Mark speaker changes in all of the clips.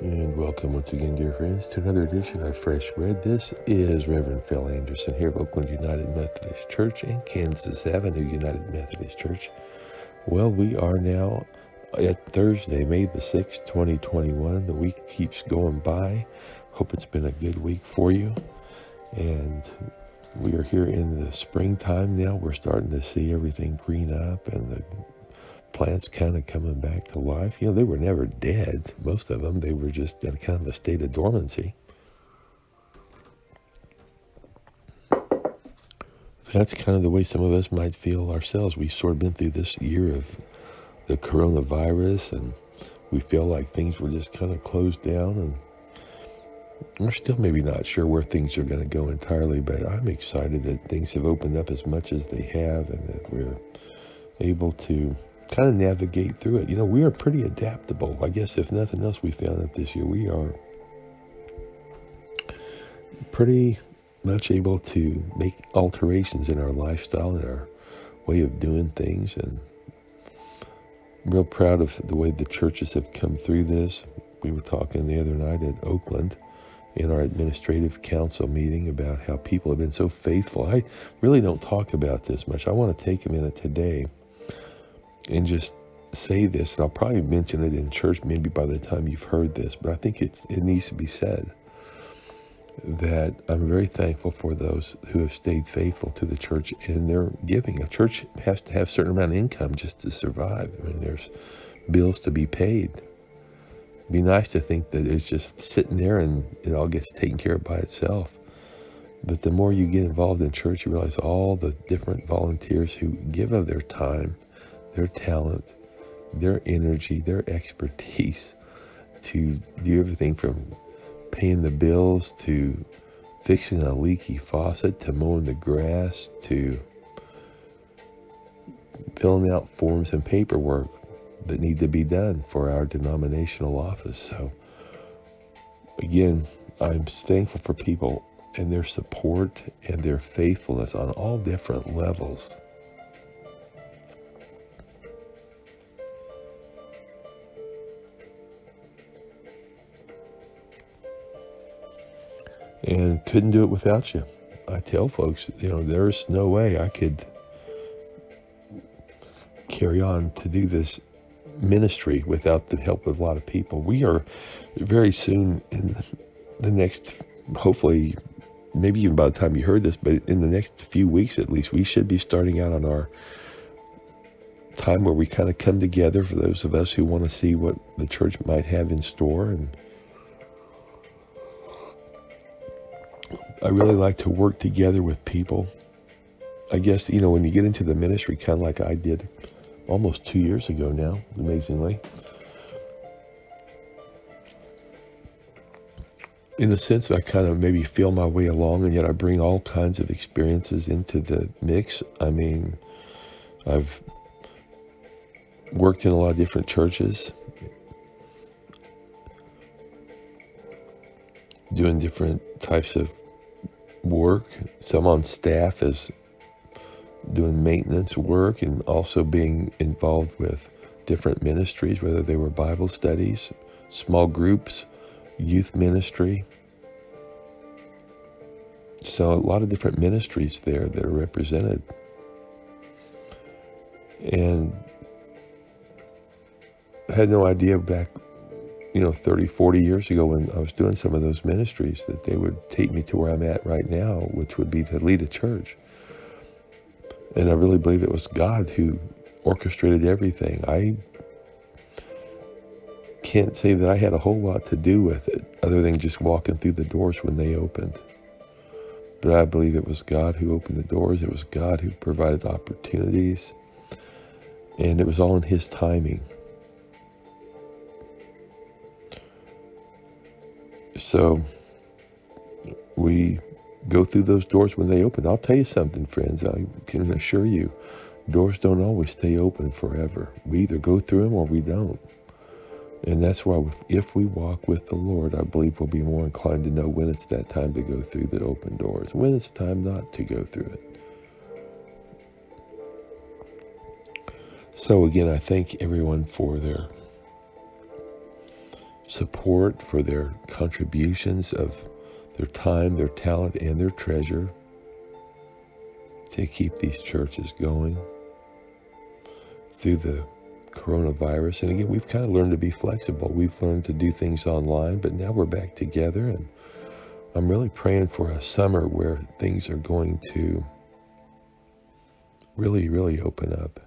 Speaker 1: And welcome once again, dear friends, to another edition of Fresh Bread. This is Reverend Phil Anderson here of Oakland United Methodist Church and Kansas Avenue United Methodist Church. Well, we are now at Thursday, May the 6th, 2021. The week keeps going by. Hope it's been a good week for you. And we are here in the springtime now. We're starting to see everything green up and the plants kind of coming back to life. You know, they were never dead. Most of them, they were just in kind of a state of dormancy. That's kind of the way some of us might feel ourselves. We've sort of been through this year of the coronavirus, and we feel like things were just kind of closed down, and we're still maybe not sure where things are going to go entirely, but I'm excited that things have opened up as much as they have, and that we're able to kind of navigate through it. You know, we are pretty adaptable. I guess if nothing else, we found out this year we are pretty much able to make alterations in our lifestyle and our way of doing things. And I'm real proud of the way the churches have come through this. We were talking the other night at Oakland in our administrative council meeting about how people have been so faithful. I really don't talk about this much. I want to take a minute today and just say this, and I'll probably mention it in church maybe by the time you've heard this, but I think it needs to be said, that I'm very thankful for those who have stayed faithful to the church in their giving. A church has to have a certain amount of income just to survive. I mean, there's bills to be paid. It'd be nice to think that it's just sitting there and it all gets taken care of by itself. But the more you get involved in church, you realize all the different volunteers who give of their time, their talent, their energy, their expertise to do everything from paying the bills to fixing a leaky faucet to mowing the grass to filling out forms and paperwork that need to be done for our denominational office. So again, I'm thankful for people and their support and their faithfulness on all different levels. And couldn't do it without you. I tell folks, you know, there's no way I could carry on to do this ministry without the help of a lot of people. We are very soon in the next, hopefully, maybe even by the time you heard this, but in the next few weeks at least, we should be starting out on our time where we kind of come together for those of us who want to see what the church might have in store. And I really like to work together with people. I guess, you know, when you get into the ministry, kind of like I did almost 2 years ago now, amazingly, in a sense, I kind of maybe feel my way along, and yet I bring all kinds of experiences into the mix. I mean, I've worked in a lot of different churches, doing different types of work, some on staff as doing maintenance work, and also being involved with different ministries, whether they were Bible studies, small groups, youth ministry. So a lot of different ministries there that are represented. And I had no idea back, 30, 40 years ago when I was doing some of those ministries that they would take me to where I'm at right now, which would be to lead a church. And I really believe it was God who orchestrated everything. I can't say that I had a whole lot to do with it other than just walking through the doors when they opened. But I believe it was God who opened the doors. It was God who provided opportunities. And it was all in His timing. So we go through those doors when they open. I'll tell you something, friends. I can assure you, doors don't always stay open forever. We either go through them or we don't. And that's why if we walk with the Lord, I believe we'll be more inclined to know when it's that time to go through the open doors, when it's time not to go through it. So again, I thank everyone for their support, for their contributions of their time, their talent, and their treasure to keep these churches going through the coronavirus. And again, we've kind of learned to be flexible. We've learned to do things online, but now we're back together, and I'm really praying for a summer where things are going to really, really open up,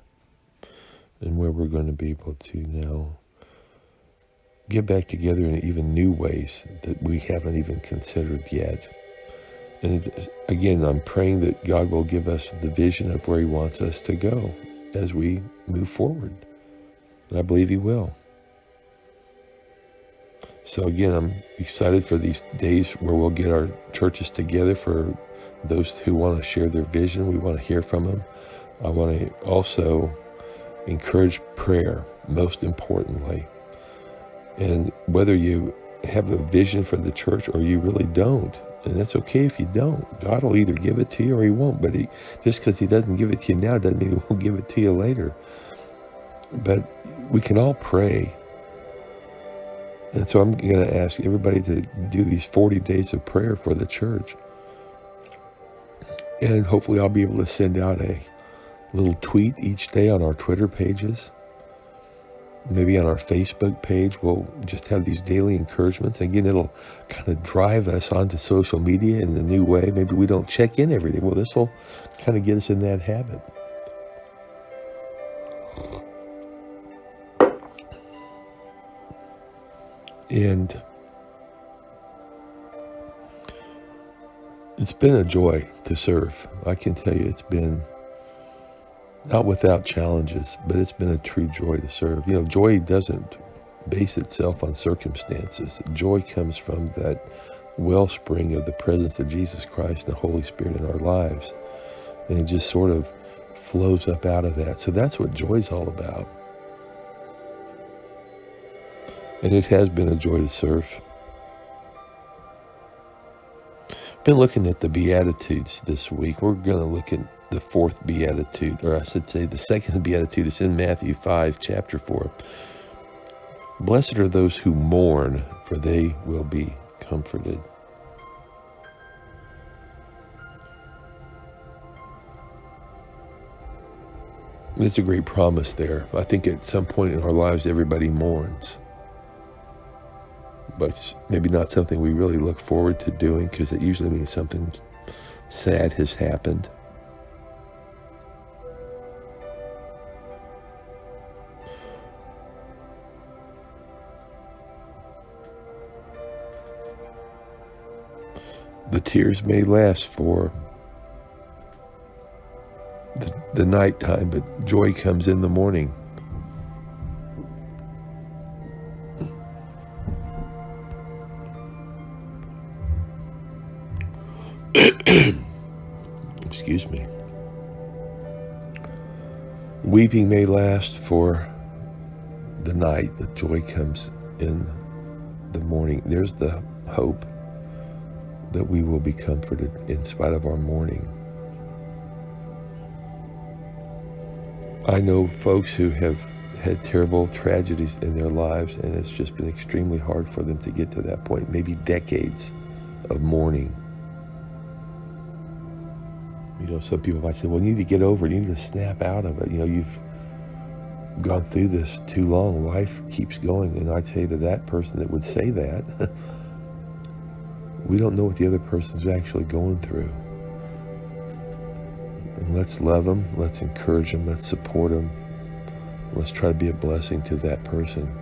Speaker 1: and where we're going to be able to now get back together in even new ways that we haven't even considered yet. And again, I'm praying that God will give us the vision of where He wants us to go as we move forward. And I believe He will. So again, I'm excited for these days where we'll get our churches together. For those who want to share their vision, we want to hear from them. I want to also encourage prayer, most importantly. And whether you have a vision for the church or you really don't, and that's okay if you don't. God will either give it to you or He won't. But just because He doesn't give it to you now doesn't mean He won't give it to you later. But we can all pray. And so I'm going to ask everybody to do these 40 days of prayer for the church. And hopefully I'll be able to send out a little tweet each day on our Twitter pages. Maybe on our Facebook page, we'll just have these daily encouragements. Again, it'll kind of drive us onto social media in a new way. Maybe we don't check in every day. Well, this will kind of get us in that habit. And it's been a joy to serve. I can tell you it's been not without challenges, but it's been a true joy to serve. You know, joy doesn't base itself on circumstances. Joy comes from that wellspring of the presence of Jesus Christ and the Holy Spirit in our lives. And it just sort of flows up out of that. So that's what joy's all about. And it has been a joy to serve. Been looking at the Beatitudes this week. We're going to look at the fourth Beatitude, or I should say the second Beatitude. It's in Matthew 5, chapter 4. Blessed are those who mourn, for they will be comforted. There's a great promise there. I think at some point in our lives, everybody mourns. But it's maybe not something we really look forward to doing, because it usually means something sad has happened. The tears may last for the nighttime, but joy comes in the morning. Excuse me. Weeping may last for the night, but joy comes in the morning. There's the hope that we will be comforted in spite of our mourning. I know folks who have had terrible tragedies in their lives, and it's just been extremely hard for them to get to that point, maybe decades of mourning. You know, some people might say, well, you need to get over it. You need to snap out of it. You know, you've gone through this too long. Life keeps going. And I tell you, to that person that would say that, we don't know what the other person's actually going through. And let's love them. Let's encourage them. Let's support them. Let's try to be a blessing to that person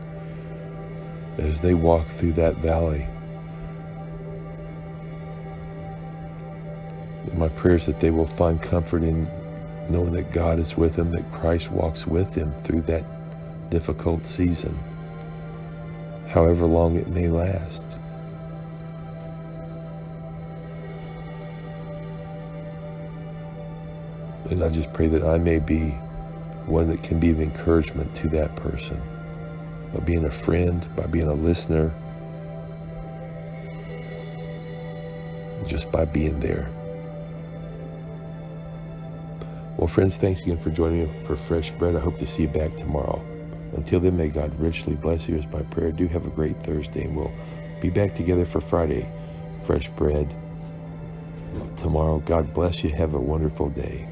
Speaker 1: as they walk through that valley. My prayer is that they will find comfort in knowing that God is with them, that Christ walks with them through that difficult season, however long it may last. And I just pray that I may be one that can be of encouragement to that person, by being a friend, by being a listener, just by being there. Well, friends, thanks again for joining me for Fresh Bread. I hope to see you back tomorrow. Until then, may God richly bless you is my prayer. Do have a great Thursday, and we'll be back together for Friday. Fresh bread tomorrow. God bless you. Have a wonderful day.